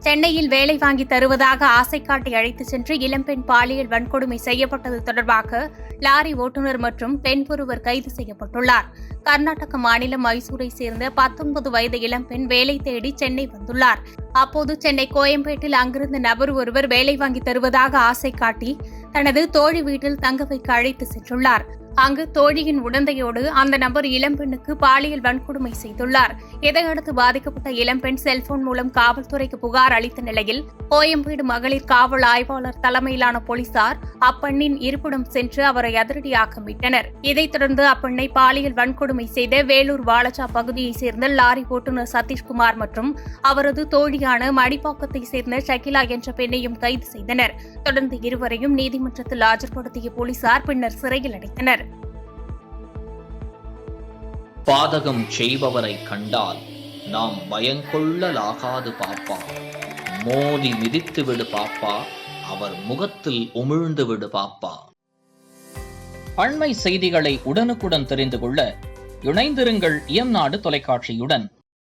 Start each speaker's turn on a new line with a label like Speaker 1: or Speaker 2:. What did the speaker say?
Speaker 1: சென்னையில் வேலை வாங்கி தருவதாக ஆசை காட்டி அழைத்துச் சென்று இளம்பெண் பாலியல் வன்கொடுமை செய்யப்பட்டது தொடர்பாக லாரி ஓட்டுநர் மற்றும் பெண் ஒருவர் கைது செய்யப்பட்டுள்ளார். கர்நாடக மாநிலம் மைசூரை சேர்ந்த 19 வயது இளம்பெண் வேலை தேடி சென்னை வந்துள்ளார். அப்போது சென்னை கோயம்பேட்டில் அங்கிருந்த நபர் ஒருவர் வேலை வாங்கி தருவதாக ஆசை காட்டி தனது தோழி வீட்டில் தங்க வைக்க அழைத்து சென்றுள்ளார். அங்கு தோழியின் உடந்தையோடு அந்த நபர் இளம்பெண்ணுக்கு பாலியல் வன்கொடுமை செய்துள்ளார். இதையடுத்து பாதிக்கப்பட்ட இளம்பெண் செல்போன் மூலம் காவல்துறைக்கு புகார் அளித்த நிலையில் கோயம்பேடு மகளிர் காவல் ஆய்வாளர் தலைமையிலான போலீசார் அப்பெண்ணின் இருப்பிடம் சென்று அவரை அதிரடியாக மீட்டனர். இதைத் தொடர்ந்து அப்பெண்ணை பாலியல் வன்கொடுமை செய்த வேலூர் வாலஜா பகுதியைச் சேர்ந்த லாரி ஓட்டுநர் சதீஷ்குமார் மற்றும் அவரது தோழியான மடிப்பாக்கத்தைச் சேர்ந்த ஷகிலா என்ற பெண்ணையும் கைது செய்தனர். தொடர்ந்து இருவரையும் நீதிமன்றத்தில் ஆஜர்படுத்திய போலீசார் பின்னர் சிறையில் அடைத்தனர்.
Speaker 2: பாதகம் செய்பவரை கண்டால் நாம் பயங்கொள்ளலாகாது பாப்பா. மோதி மிதித்து விடு பாப்பா, அவர் முகத்தில் உமிழ்ந்து விடு பாப்பா. அண்மை செய்திகளை உடனுக்குடன் தெரிந்து கொள்ள இணைந்திருங்கள் எம் நாடு தொலைக்காட்சியுடன்.